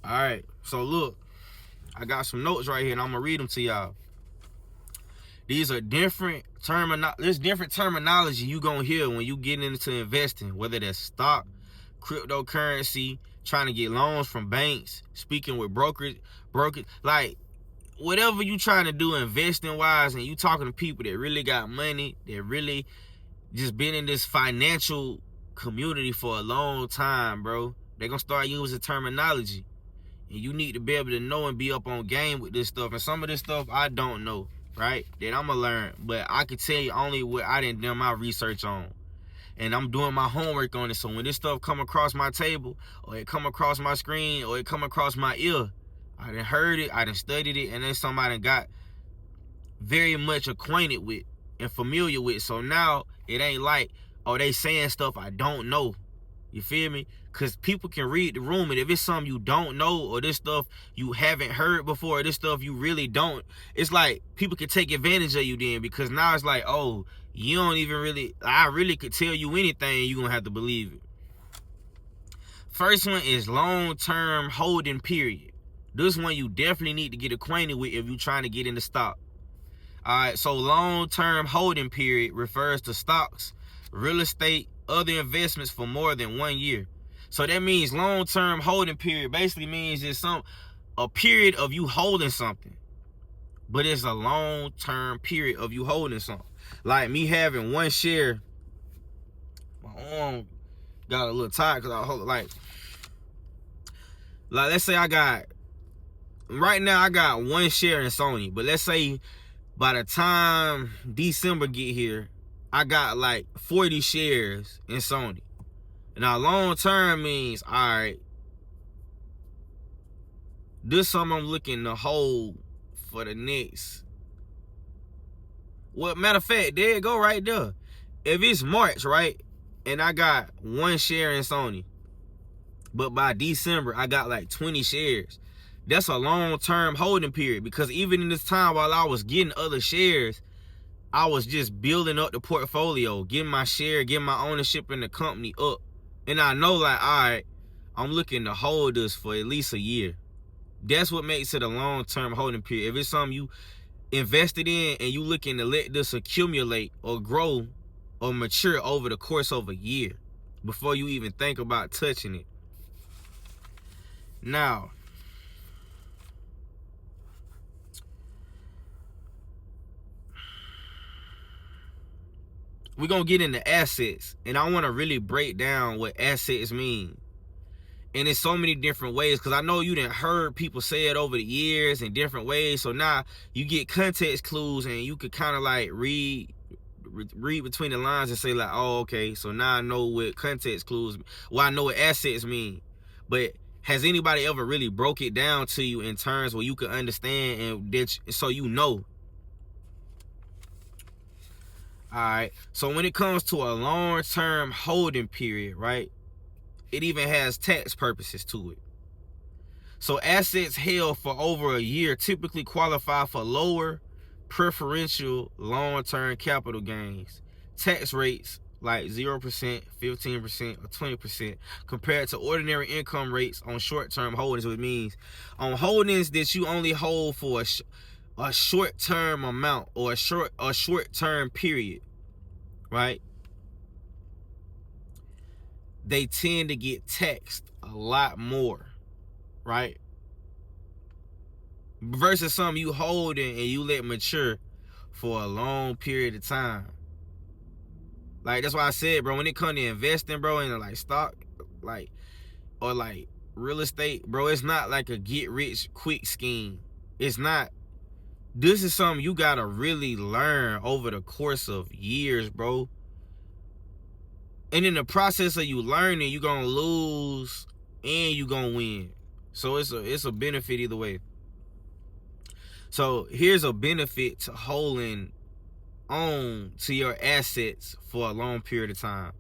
All right, so look, I got some notes right here, and I'm gonna read them to y'all. These are there's different terminology you gonna hear when you get into investing, whether that's stock, cryptocurrency, trying to get loans from banks, speaking with brokers, like whatever you trying to do investing wise, and you talking to people that really got money, that really just been in this financial community for a long time, bro. They're gonna start using terminology. And you need to be able to know and be up on game with this stuff. And some of this stuff I don't know, right? That I'm gonna learn. But I can tell you only what I didn't do my research on. And I'm doing my homework on it. So when this stuff come across my table, or it come across my screen, or it come across my ear, I done heard it, I done studied it, and then somebody got very much acquainted with and familiar with. So now it ain't like, oh, they saying stuff I don't know. You feel me? Because people can read the room, and if it's something you don't know, or this stuff you haven't heard before, or this stuff you really don't, it's like people can take advantage of you then, because now it's like, oh, you don't even really, I really could tell you anything, you're going to have to believe it. First one is long-term holding period. This one you definitely need to get acquainted with if you're trying to get into stock. All right, so long-term holding period refers to stocks, real estate, other investments for more than 1 year. So that means long-term holding period basically means it's a period of you holding something, but it's a long-term period of you holding something. Like me having one share, my arm got a little tired because I hold it like let's say right now I got one share in Sony, but let's say by the time December get here, I got like 40 shares in Sony. Now, long term means, all right, this something I'm looking to hold for the next. Well, matter of fact, there you go right there. If it's March, right, and I got one share in Sony, but by December, I got like 20 shares. That's a long-term holding period, because even in this time while I was getting other shares, I was just building up the portfolio, getting my share, getting my ownership in the company up. And I know, like, all right, I'm looking to hold this for at least a year. That's what makes it a long-term holding period. If it's something you invested in and you looking to let this accumulate or grow or mature over the course of a year before you even think about touching it. Now, we're going to get into assets, and I want to really break down what assets mean. And it's so many different ways, because I know you done heard people say it over the years in different ways. So now you get context clues, and you could kind of like read between the lines and say like, oh, okay, so now I know what context clues, well, I know what assets mean. But has anybody ever really broke it down to you in terms where you can understand and that so you know? All right, so when it comes to a long-term holding period, right, it even has tax purposes to it. So assets held for over a year typically qualify for lower preferential long-term capital gains. Tax rates like 0%, 15%, or 20% compared to ordinary income rates on short-term holdings, which means on holdings that you only hold for a short-term amount or a short-term period, right? They tend to get taxed a lot more, right? Versus something you holding and you let mature for a long period of time. Like, that's why I said, bro, when it comes to investing, bro, in like stock, like, or like real estate, bro, it's not like a get rich quick scheme. It's not. This is something you gotta really learn over the course of years, bro. And in the process of you learning, you're gonna lose and you're gonna win. So it's a benefit either way. So here's a benefit to holding on to your assets for a long period of time.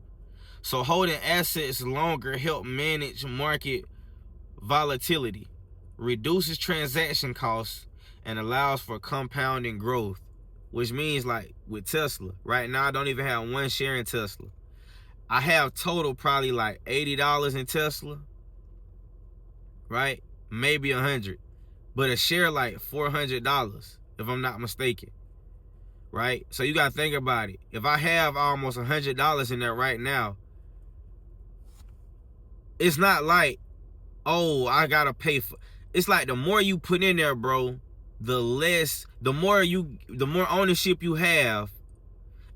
So holding assets longer help manage market volatility, reduces transaction costs, and allows for compounding growth, which means like with Tesla. Right now I don't even have one share in Tesla. I have total probably like $80 in Tesla, right? maybe 100, but a share like $400, if I'm not mistaken, right? So you gotta think about it. If I have almost $100 in there right now, it's not like, oh, I gotta pay for. It's like the more you put in there, bro, the more ownership you have,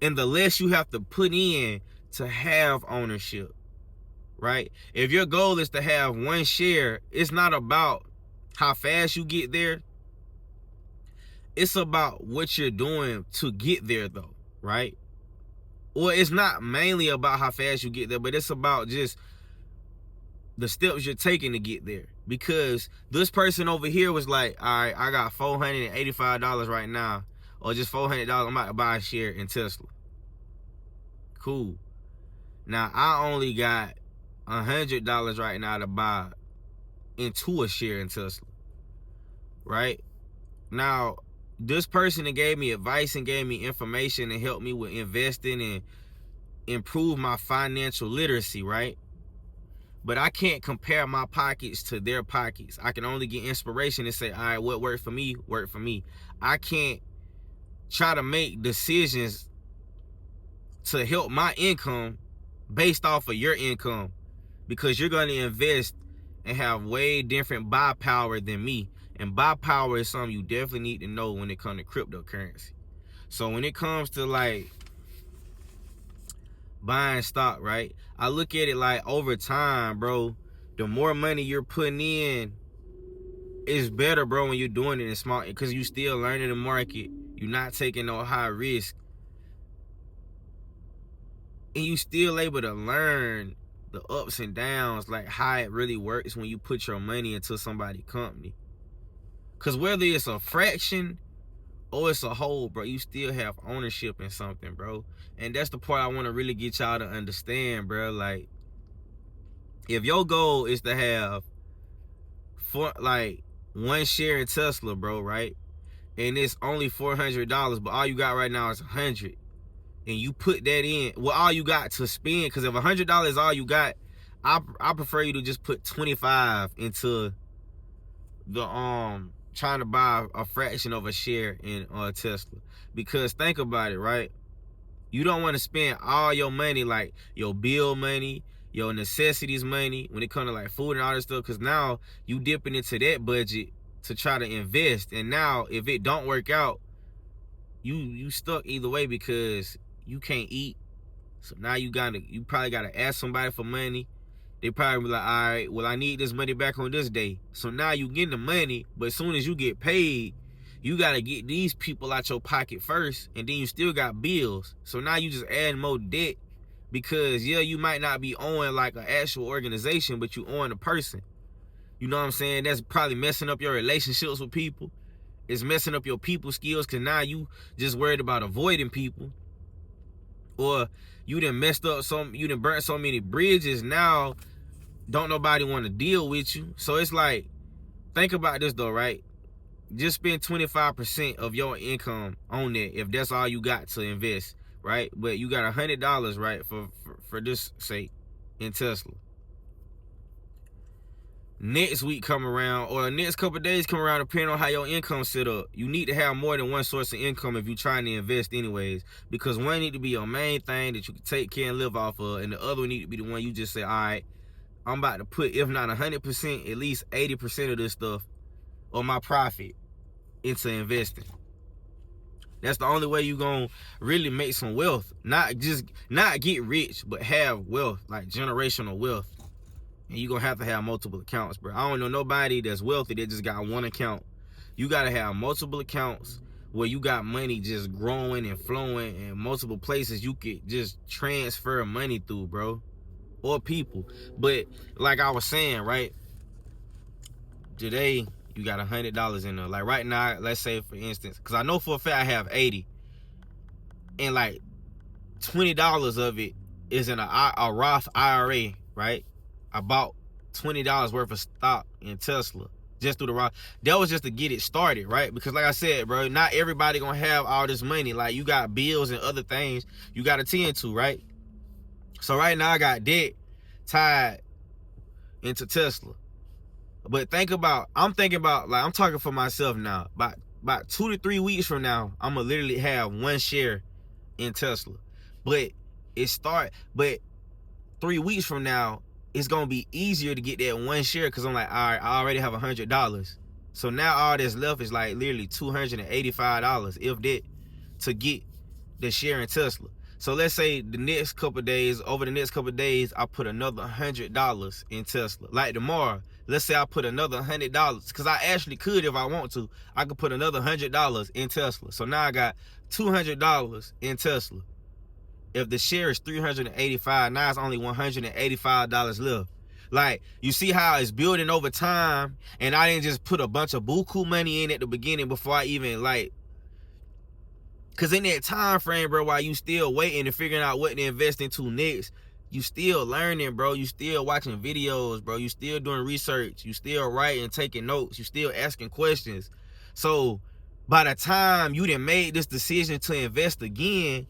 and the less you have to put in to have ownership, right? If your goal is to have one share, it's not about how fast you get there. It's about what you're doing to get there, though, right? Or it's not mainly about how fast you get there, but it's about just the steps you're taking to get there. Because this person over here was like, all right, I got $485 right now, or just $400. I'm about to buy a share in Tesla. Cool. Now I only got $100 right now to buy into a share in Tesla, right? Now this person that gave me advice and gave me information and helped me with investing and improve my financial literacy, right? But I can't compare my pockets to their pockets. I can only get inspiration and say, all right, what worked for me, worked for me. I can't try to make decisions to help my income based off of your income, because you're going to invest and have way different buy power than me. And buy power is something you definitely need to know when it comes to cryptocurrency. So when it comes to like buying stock, right, I look at it like over time, bro, the more money you're putting in, it's better, bro, when you're doing it in small, because you still learning the market. You're not taking no high risk, and you still able to learn the ups and downs, like how it really works when you put your money into somebody's company. Because whether it's a fraction or it's a whole, bro, you still have ownership in something, bro. And that's the part I want to really get y'all to understand, bro. Like, if your goal is to have one share in Tesla, bro, right? And it's only $400, but all you got right now is $100. And you put that in, well, all you got to spend, because if $100 is all you got, I prefer you to just put 25 into the trying to buy a fraction of a share in Tesla. Because think about it, right? You don't want to spend all your money, like your bill money, your necessities money, when it comes to like food and all this stuff, because now you dipping into that budget to try to invest. And now if it don't work out, you stuck either way, because you can't eat. So now you probably gotta ask somebody for money. They probably be like, all right, well, I need this money back on this day. So now you getting the money, but as soon as you get paid, you gotta get these people out your pocket first, and then you still got bills. So now you just add more debt, because yeah, you might not be owing like an actual organization, but you owing a person. You know what I'm saying? That's probably messing up your relationships with people. It's messing up your people skills, because now you just worried about avoiding people. Or you done burnt so many bridges, now don't nobody want to deal with you. So it's like, think about this though, right? Just spend 25% of your income on that, if that's all you got to invest, right? But you got $100, right, for this sake, in Tesla. Next week come around, or next couple of days come around, depending on how your income set up, you need to have more than one source of income if you're trying to invest anyways. Because one need to be your main thing that you can take care and live off of, and the other one need to be the one you just say, all right, I'm about to put, if not 100%, at least 80% of this stuff, or my profit, into investing. That's the only way you gonna really make some wealth. Not get rich, but have wealth, like generational wealth. And you gonna have to have multiple accounts, bro. I don't know nobody that's wealthy that just got one account. You gotta have multiple accounts where you got money just growing and flowing, and multiple places you could just transfer money through, bro, or people. But like I was saying, right, today you got $100 in there. Like right now, let's say for instance, because I know for a fact I have 80, and like $20 of it is in a Roth IRA, right? I bought $20 worth of stock in Tesla just through the Roth. That was just to get it started, right? Because like I said, bro, not everybody gonna have all this money. Like, you got bills and other things you gotta tend to, right? So right now I got debt tied into Tesla, But think about, I'm thinking about, like, I'm talking for myself now. About 2 to 3 weeks from now, I'm gonna literally have 1 share in Tesla. But 3 weeks from now, it's gonna be easier to get that 1 share because I'm like, all right, I already have $100. So now all that's left is like literally $285, if that, to get the share in Tesla. So let's say over the next couple of days, I put another $100 in Tesla. Like tomorrow, let's say I put another $100, because I actually could, if I want to, I could put another $100 in Tesla. So now I got $200 in Tesla. If the share is $385, now it's only $185 left. Like, you see how it's building over time, and I didn't just put a bunch of buku money in at the beginning before I even, like, because in that time frame, bro, while you still waiting and figuring out what to invest into next, you still learning, bro. You still watching videos, bro. You still doing research. You still writing, taking notes. You still asking questions. So by the time you done made this decision to invest again,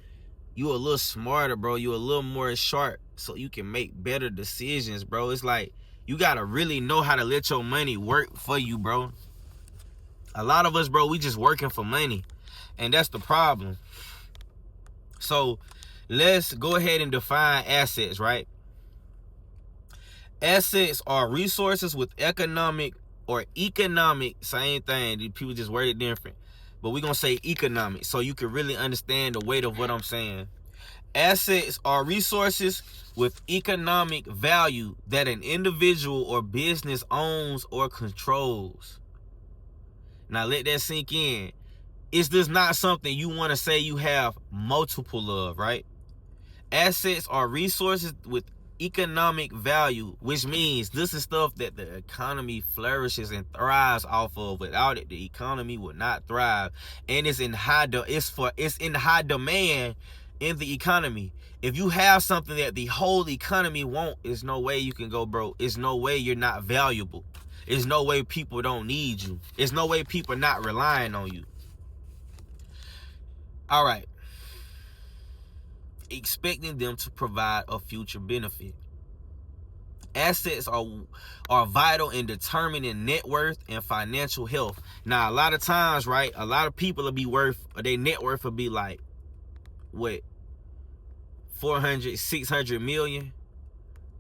you a little smarter, bro. You a little more sharp, so you can make better decisions, bro. It's like, you gotta really know how to let your money work for you, bro. A lot of us, bro, we just working for money. And that's the problem. So let's go ahead and define assets, right? Assets are resources with economic, same thing. People just word it different. But we're going to say economic, so you can really understand the weight of what I'm saying. Assets are resources with economic value that an individual or business owns or controls. Now let that sink in. Is this not something you want to say you have multiple of, right? Assets are resources with economic value, which means this is stuff that the economy flourishes and thrives off of. Without it, the economy would not thrive, and it's in high demand in the economy. If you have something that the whole economy want, there's no way you can go broke. There's no way you're not valuable. There's no way people don't need you. There's no way people not relying on you. All right. Expecting them to provide a future benefit. Assets are vital in determining net worth and financial health. Now, a lot of times, right, a lot of people will be their net worth will be like, what, 400, 600 million,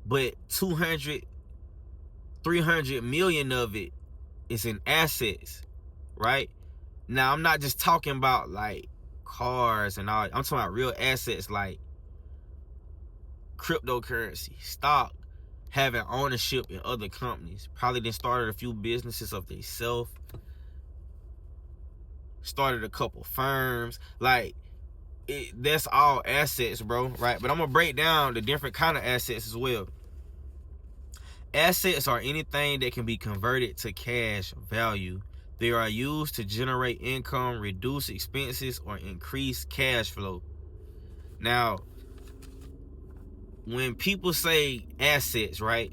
but 200, 300 million of it is in assets, right? Now, I'm not just talking about like cars and all. I'm talking about real assets like cryptocurrency, stock, having ownership in other companies. Probably then started a few businesses of themselves, started a couple firms. Like, that's all assets, bro, right? But I'm gonna break down the different kind of assets as well. Assets are anything that can be converted to cash value. They are used to generate income, reduce expenses, or increase cash flow. Now, when people say assets, right,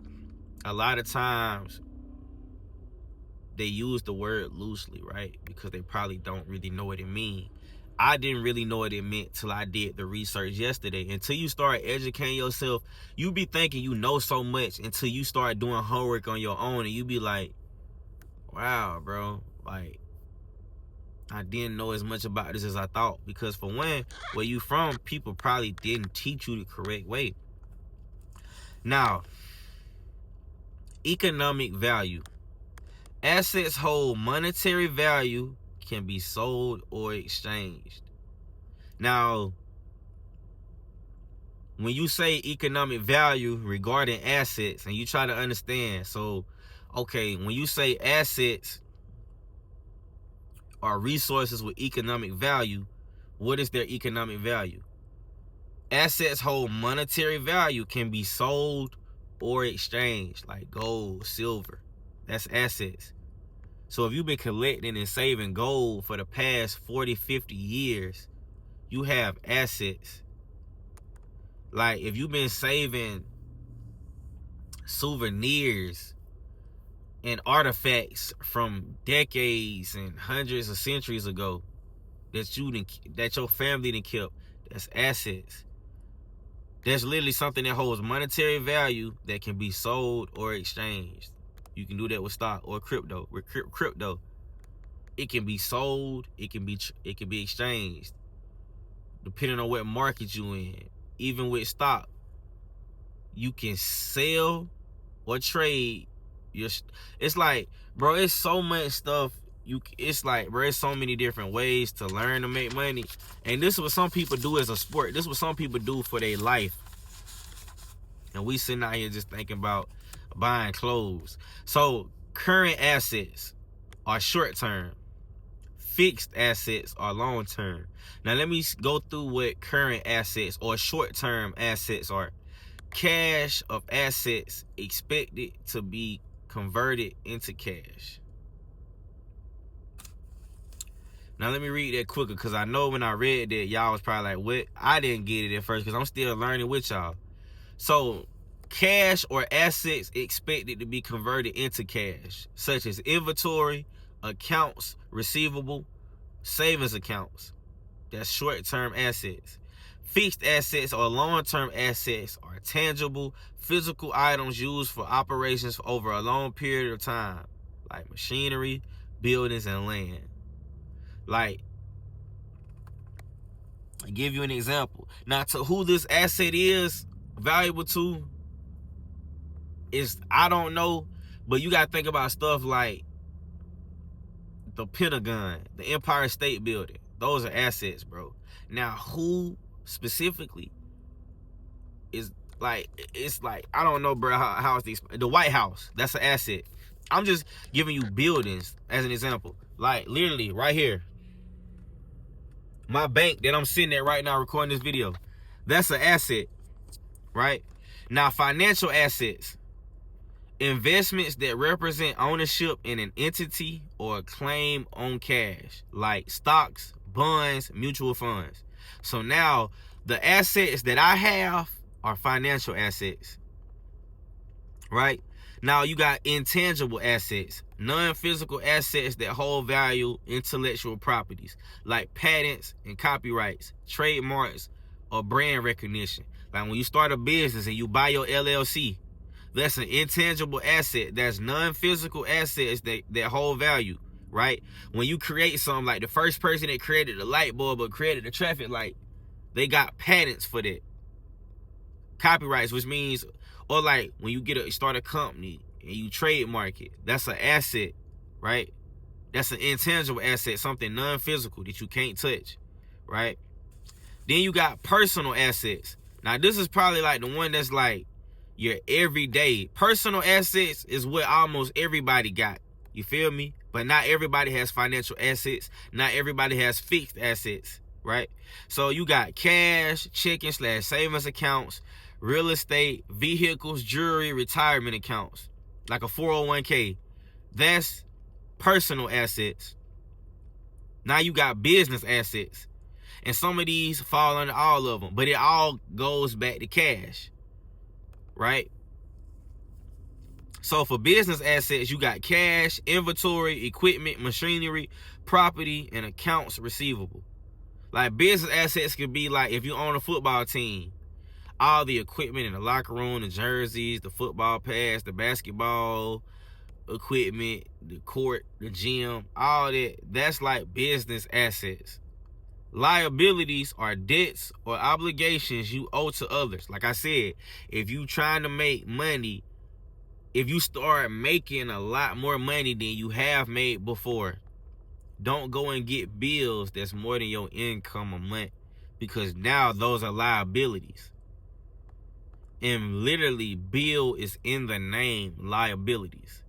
a lot of times they use the word loosely, right? Because they probably don't really know what it means. I didn't really know what it meant till I did the research yesterday. Until you start educating yourself, you be thinking you know so much until you start doing homework on your own, and you be like, wow, bro, like, I didn't know as much about this as I thought. Because for one, where you from, people probably didn't teach you the correct way. Now, economic value. Assets hold monetary value, can be sold or exchanged. Now, when you say economic value regarding assets, and you try to understand, so, okay, when you say assets are resources with economic value, what is their economic value? Assets hold monetary value, can be sold or exchanged, like gold, silver. That's assets. So if you've been collecting and saving gold for the past 40, 50 years, you have assets. Like, if you've been saving souvenirs and artifacts from decades and hundreds of centuries ago that your family done kept, that's assets. That's literally something that holds monetary value that can be sold or exchanged. You can do that with stock or crypto. With crypto, it can be sold, it can be exchanged, depending on what market you in. Even with stock, you can sell or trade your. It's like, bro, it's so much stuff. It's like, bro, it's so many different ways to learn to make money. And this is what some people do as a sport. This is what some people do for their life. And we sitting out here just thinking about buying clothes. So current assets are short term. Fixed assets are long term. Now let me go through what current assets or short term assets are. Cash of assets expected to be converted into cash. Now let me read that quicker, because I know when I read that, y'all was probably like, what? I didn't get it at first, because I'm still learning with y'all. So cash or assets expected to be converted into cash, such as inventory, accounts receivable, savings accounts. That's short-term assets. Fixed assets or long-term assets are tangible, physical items used for operations over a long period of time, like machinery, buildings, and land. Like, I'll give you an example. Now, to who this asset is valuable to is, I don't know, but you gotta think about stuff like the Pentagon, the Empire State Building. Those are assets, bro. Now, who specifically is like, it's like, I don't know, bro, how it's the White House. That's an asset. I'm just giving you buildings as an example. Like, literally, right here. My bank that I'm sitting at right now recording this video. That's an asset, right? Now, financial assets. Investments that represent ownership in an entity or a claim on cash, like stocks, bonds, mutual funds. So now, the assets that I have are financial assets, right? Now, you got intangible assets, non-physical assets that hold value, intellectual properties, like patents and copyrights, trademarks, or brand recognition. Like when you start a business and you buy your LLC, that's an intangible asset. That's non-physical assets that hold value, right? When you create something, like the first person that created the light bulb or created the traffic light, they got patents for that. Copyrights, which means, or like when you start a company and you trademark it, that's an asset, right? That's an intangible asset, something non-physical that you can't touch, right? Then you got personal assets. Now this is probably like the one that's like your everyday. Personal assets is what almost everybody got. You feel me? But not everybody has financial assets. Not everybody has fixed assets, right? So you got cash, checking/savings accounts, real estate, vehicles, jewelry, retirement accounts, like a 401k. That's personal assets. Now you got business assets. And some of these fall under all of them, but it all goes back to cash, right? So for business assets, you got cash, inventory, equipment, machinery, property, and accounts receivable. Like business assets could be like if you own a football team, all the equipment in the locker room, the jerseys, the football pads, the basketball equipment, the court, the gym, all that, that's like business assets. Liabilities are debts or obligations you owe to others. Like I said, if you trying to make money, if you start making a lot more money than you have made before, don't go and get bills that's more than your income a month, because now those are liabilities. And literally, bill is in the name, liabilities.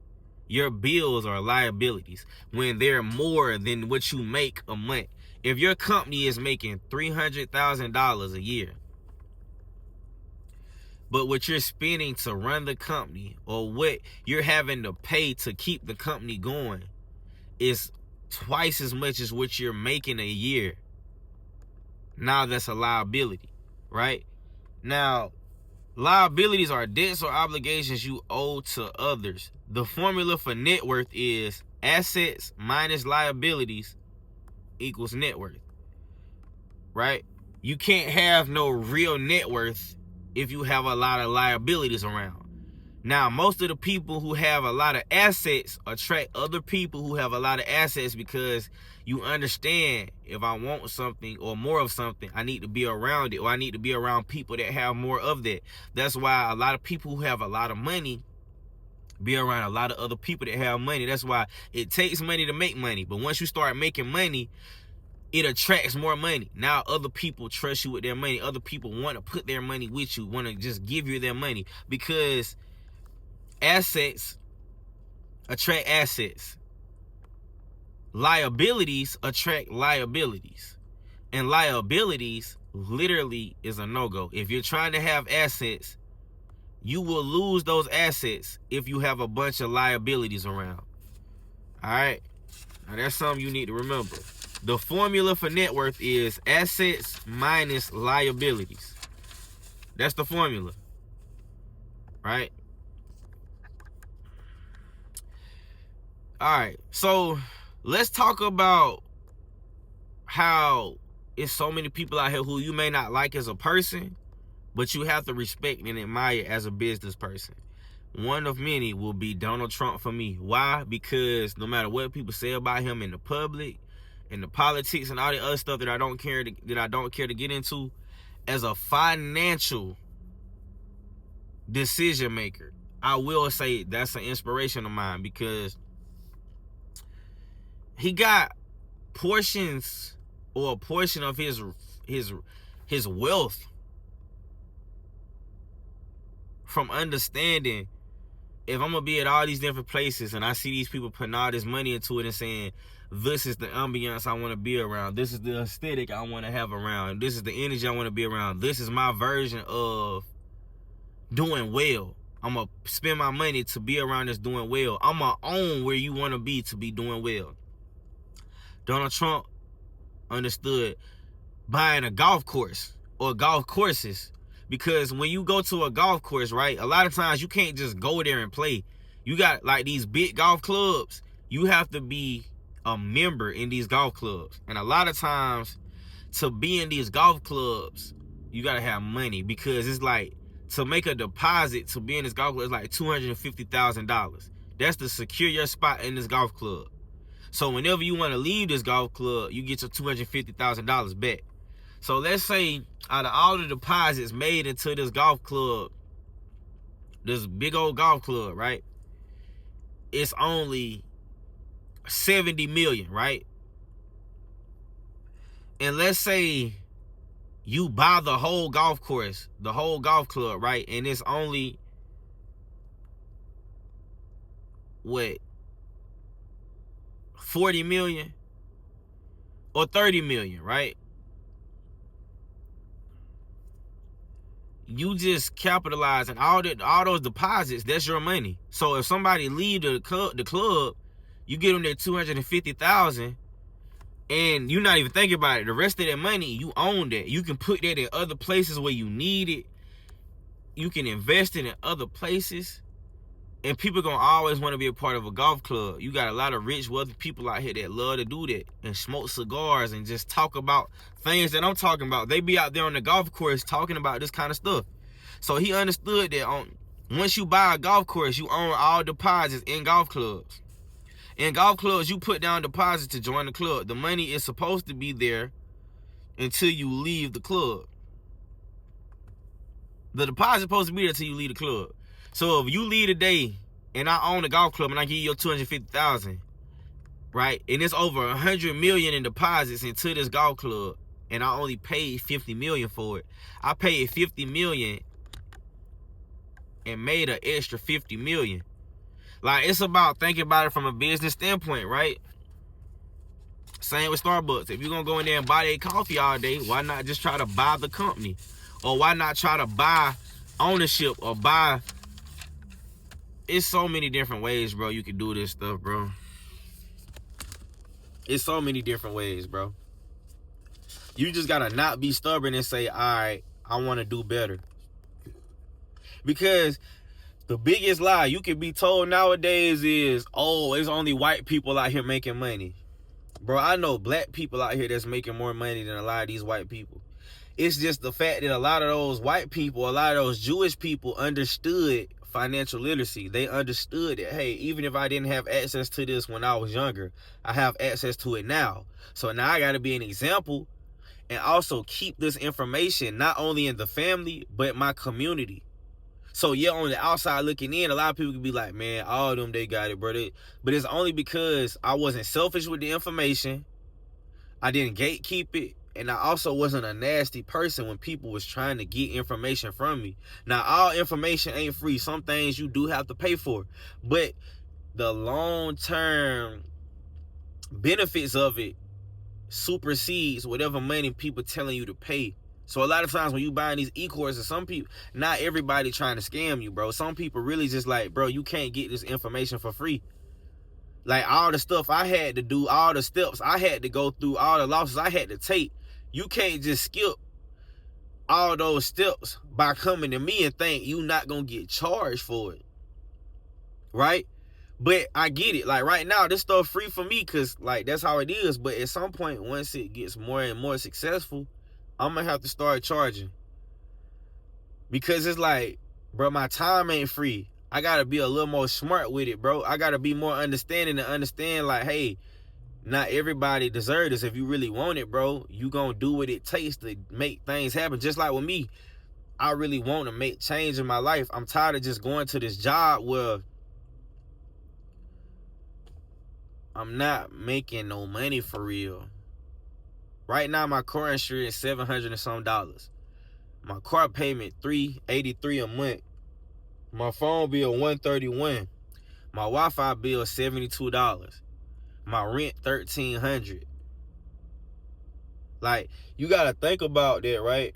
Your bills are liabilities when they're more than what you make a month. If your company is making $300,000 a year, but what you're spending to run the company or what you're having to pay to keep the company going is twice as much as what you're making a year, now that's a liability, right? Now, liabilities are debts or obligations you owe to others. The formula for net worth is assets minus liabilities equals net worth, right? You can't have no real net worth if you have a lot of liabilities around. Now, most of the people who have a lot of assets attract other people who have a lot of assets, because you understand, if I want something or more of something, I need to be around it, or I need to be around people that have more of that. That's why a lot of people who have a lot of money be around a lot of other people that have money. That's why it takes money to make money. But once you start making money, it attracts more money. Now other people trust you with their money. Other people want to put their money with you, want to just give you their money, because assets attract assets. Liabilities attract liabilities. And liabilities literally is a no-go. If you're trying to have assets, you will lose those assets if you have a bunch of liabilities around. All right? Now that's something you need to remember. The formula for net worth is assets minus liabilities. That's the formula. Right? All right. So let's talk about how it's so many people out here who you may not like as a person, but you have to respect and admire as a business person. One of many will be Donald Trump for me. Why? Because no matter what people say about him in the public, in the politics, and all the other stuff that I don't care to get into, as a financial decision maker, I will say that's an inspiration of mine, because he got portions, or a portion of his wealth, from understanding, if I'm gonna be at all these different places and I see these people putting all this money into it and saying, this is the ambiance I want to be around, this is the aesthetic I want to have around, this is the energy I want to be around, this is my version of doing well, I'm gonna spend my money to be around this doing well, I'm gonna own where you want to be doing well. Donald Trump understood buying a golf course or golf courses, because when you go to a golf course, right, a lot of times you can't just go there and play. You got like these big golf clubs, you have to be a member in these golf clubs, and a lot of times to be in these golf clubs you gotta have money, because it's like, to make a deposit to be in this golf club is like $250,000. That's to secure your spot in this golf club. So whenever you want to leave this golf club, you get your $250,000 back. So let's say out of all the deposits made into this golf club, this big old golf club, right, it's only 70 million, right? And let's say you buy the whole golf course, the whole golf club, right, and it's only, what, 40 million or 30 million, right? You just capitalizing all those deposits. That's your money. So if somebody leave the club, you get them their $250,000, and you're not even thinking about it. The rest of that money, you own that. You can put that in other places where you need it. You can invest it in other places. And people gonna always want to be a part of a golf club. You got a lot of rich, wealthy people out here that love to do that and smoke cigars and just talk about things that I'm talking about. They be out there on the golf course talking about this kind of stuff. So he understood that once you buy a golf course, you own all deposits in golf clubs. In golf clubs, you put down deposits to join the club. The money is supposed to be there until you leave the club. The deposit is supposed to be there until you leave the club. So if you leave today and I own a golf club and I give you your $250,000, right, and it's over $100 million in deposits into this golf club, and I only paid $50 million for it, I paid $50 million and made an extra $50 million. Like, it's about thinking about it from a business standpoint, right? Same with Starbucks. If you're gonna go in there and buy their coffee all day, why not just try to buy the company? Or why not try to buy ownership, or buy... It's so many different ways, bro, you can do this stuff, bro. It's so many different ways, bro. You just gotta not be stubborn and say, all right, I want to do better. Because the biggest lie you can be told nowadays is, oh, it's only white people out here making money. Bro, I know black people out here that's making more money than a lot of these white people. It's just the fact that a lot of those white people, a lot of those Jewish people understood financial literacy. They understood that, hey, even if I didn't have access to this when I was younger, I have access to it now. So now I got to be an example and also keep this information not only in the family, but my community. So yeah, on the outside looking in, a lot of people could be like, man, all of them, they got it, brother. But it's only because I wasn't selfish with the information. I didn't gatekeep it. And I also wasn't a nasty person when people was trying to get information from me. Now, all information ain't free. Some things you do have to pay for. But the long-term benefits of it supersedes whatever money people telling you to pay. So a lot of times when you buying these e-courses, some people, not everybody trying to scam you, bro. Some people really just like, bro, you can't get this information for free. Like all the stuff I had to do, all the steps I had to go through, all the losses I had to take, you can't just skip all those steps by coming to me and think you not gonna get charged for it. Right? But I get it. Like right now, this stuff free for me because like that's how it is. But at some point, once it gets more and more successful, I'm gonna have to start charging. Because it's like, bro, my time ain't free. I gotta be a little more smart with it, bro. I gotta be more understanding and understand like, hey, not everybody deserves this. If you really want it, bro, you gonna do what it takes to make things happen. Just like with me, I really want to make change in my life. I'm tired of just going to this job where I'm not making no money for real. Right now, my car insurance is $700 and some dollars. My car payment $383 a month. My phone bill $131. My Wi-Fi bill $72. My rent $1,300. Like, you gotta think about that, right?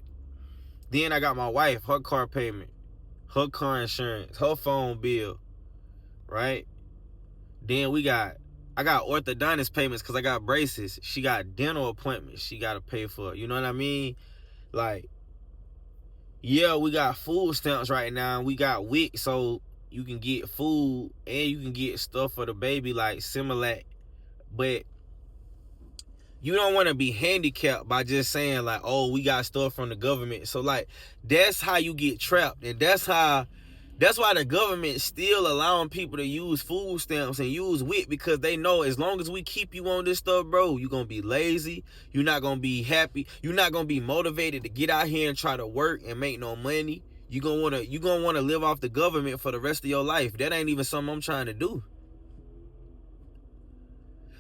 Then I got my wife, her car payment, her car insurance, her phone bill, right? Then I got orthodontist payments because I got braces. She got dental appointments she gotta pay for. You know what I mean? Like, yeah, we got food stamps right now. We got WIC, so you can get food and you can get stuff for the baby like Similac. But you don't want to be handicapped by just saying like, oh, we got stuff from the government. So like, that's how you get trapped. And that's why the government still allowing people to use food stamps and use WIC, because they know as long as we keep you on this stuff, bro, you're going to be lazy. You're not going to be happy. You're not going to be motivated to get out here and try to work and make no money. You're going to want to live off the government for the rest of your life. That ain't even something I'm trying to do.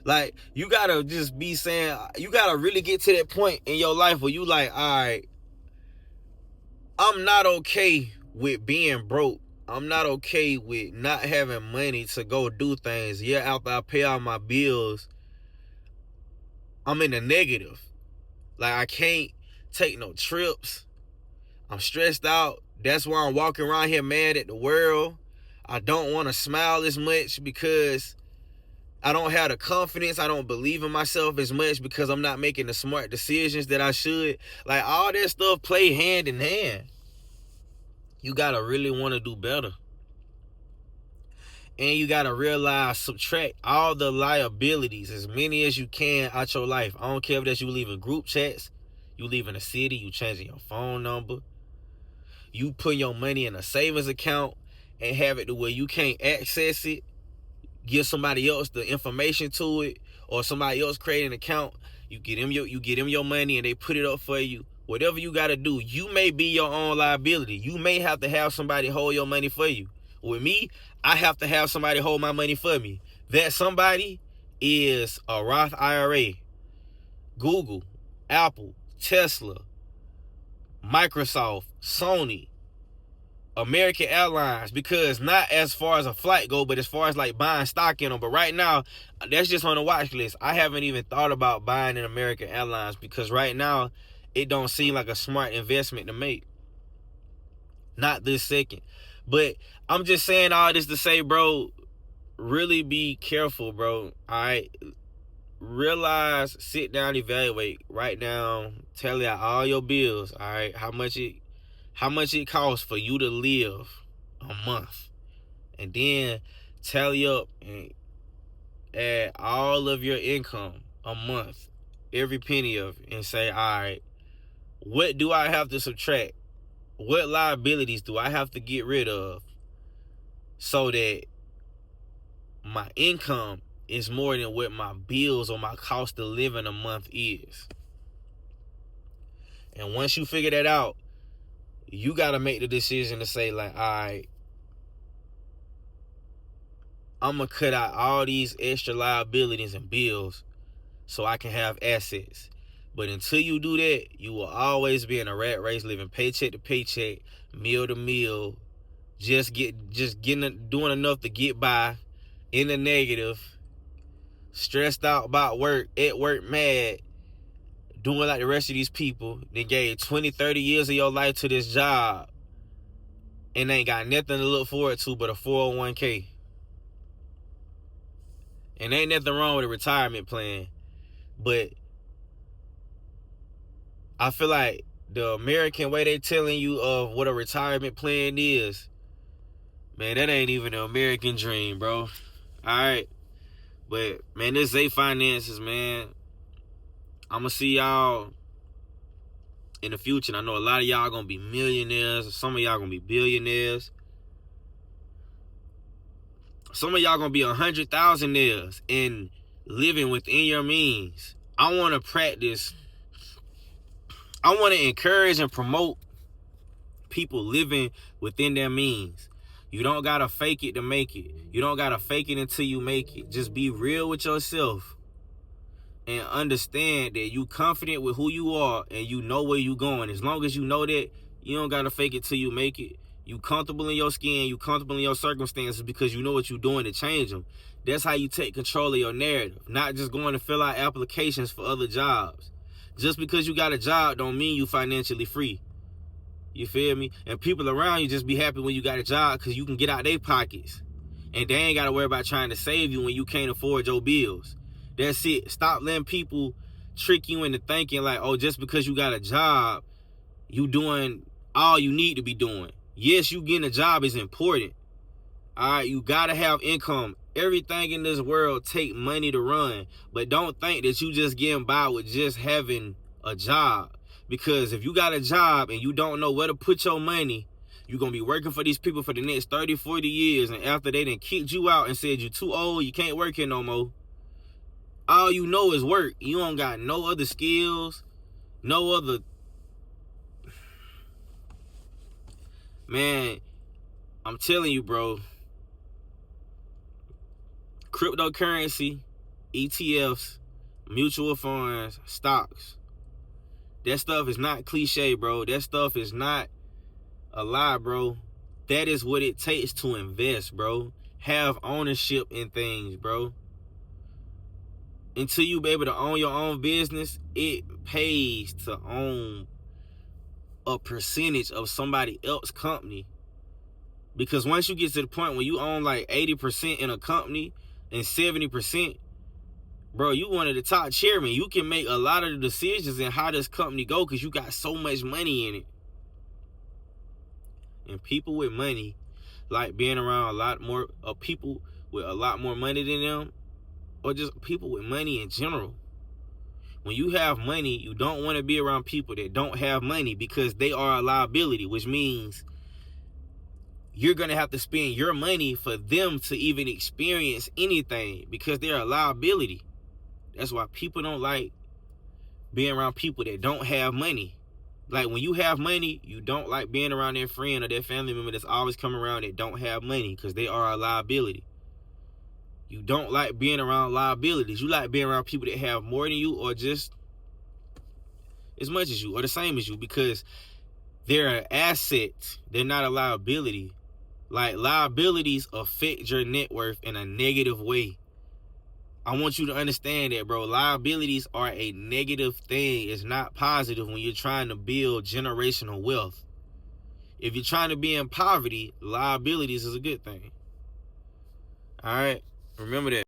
Like, you got to just be saying, you got to really get to that point in your life where you like, all right, I'm not okay with being broke. I'm not okay with not having money to go do things. Yeah, after I pay all my bills, I'm in the negative. Like, I can't take no trips. I'm stressed out. That's why I'm walking around here mad at the world. I don't want to smile as much because I don't have the confidence. I don't believe in myself as much because I'm not making the smart decisions that I should. Like, all that stuff play hand in hand. You got to really want to do better. And you got to realize, subtract all the liabilities, as many as you can, out your life. I don't care if that's you leaving group chats, you leaving a city, you changing your phone number, you put your money in a savings account and have it to where you can't access it. Give somebody else the information to it, or somebody else create an account. You get them your money and they put it up for you. Whatever you got to do, you may be your own liability. You may have to have somebody hold your money for you. With me, I have to have somebody hold my money for me. That somebody is a Roth IRA, Google, Apple, Tesla, Microsoft, Sony, American Airlines, because not as far as a flight go, but as far as like buying stock in them. But right now, that's just on the watch list. I haven't even thought about buying an American Airlines because right now, it don't seem like a smart investment to make. Not this second. But I'm just saying all this to say, bro, really be careful, bro. All right? Realize, sit down, evaluate, write down, tally out all your bills, all right? How much it costs for you to live a month. And then tally up and add all of your income a month, every penny of it, and say, all right, what do I have to subtract? What liabilities do I have to get rid of so that my income is more than what my bills or my cost of living a month is. And once you figure that out, you got to make the decision to say, like, all right, I'm going to cut out all these extra liabilities and bills so I can have assets. But until you do that, you will always be in a rat race, living paycheck to paycheck, meal to meal, doing enough to get by, in the negative, stressed out about work, at work mad, doing like the rest of these people. They gave 20, 30 years of your life to this job and they ain't got nothing to look forward to but a 401k. And ain't nothing wrong with a retirement plan. But I feel like the American way they telling you of what a retirement plan is, man, that ain't even an American dream, bro. Alright. But, man, this Zay Finances, man. I'm going to see y'all in the future. And I know a lot of y'all going to be millionaires. Some of y'all going to be billionaires. Some of y'all going to be 100,000-aires and living within your means. I want to practice. I want to encourage and promote people living within their means. You don't got to fake it to make it. You don't got to fake it until you make it. Just be real with yourself and understand that you confident with who you are and you know where you going. As long as you know that, you don't got to fake it till you make it. You comfortable in your skin, you comfortable in your circumstances because you know what you're doing to change them. That's how you take control of your narrative, not just going to fill out applications for other jobs. Just because you got a job don't mean you financially free. You feel me? And people around you just be happy when you got a job because you can get out their pockets. And they ain't got to worry about trying to save you when you can't afford your bills. That's it. Stop letting people trick you into thinking like, oh, just because you got a job, you doing all you need to be doing. Yes, you getting a job is important. All right, you got to have income. Everything in this world take money to run. But don't think that you just getting by with just having a job. Because if you got a job and you don't know where to put your money, you're going to be working for these people for the next 30, 40 years. And after they done kicked you out and said you're too old, you can't work here no more. All you know is work. You don't got no other skills, no other. Man, I'm telling you, bro. Cryptocurrency, ETFs, mutual funds, stocks. That stuff is not cliche, bro. That stuff is not a lie, bro. That is what it takes to invest, bro. Have ownership in things, bro. Until you be able to own your own business, it pays to own a percentage of somebody else's company. Because once you get to the point where you own like 80% in a company and 70%, bro, you one of the top chairmen. You can make a lot of the decisions in how this company go because you got so much money in it. And people with money like being around a lot more people with a lot more money than them, or just people with money in general. When you have money, you don't want to be around people that don't have money because they are a liability, which means you're going to have to spend your money for them to even experience anything because they're a liability. That's why people don't like being around people that don't have money. Like when you have money, you don't like being around their friend or their family member that's always coming around that don't have money because they are a liability. You don't like being around liabilities. You like being around people that have more than you or just as much as you or the same as you because they're an asset. They're not a liability. Like liabilities affect your net worth in a negative way. I want you to understand that, bro. Liabilities are a negative thing. It's not positive when you're trying to build generational wealth. If you're trying to be in poverty, liabilities is a good thing. All right? Remember that.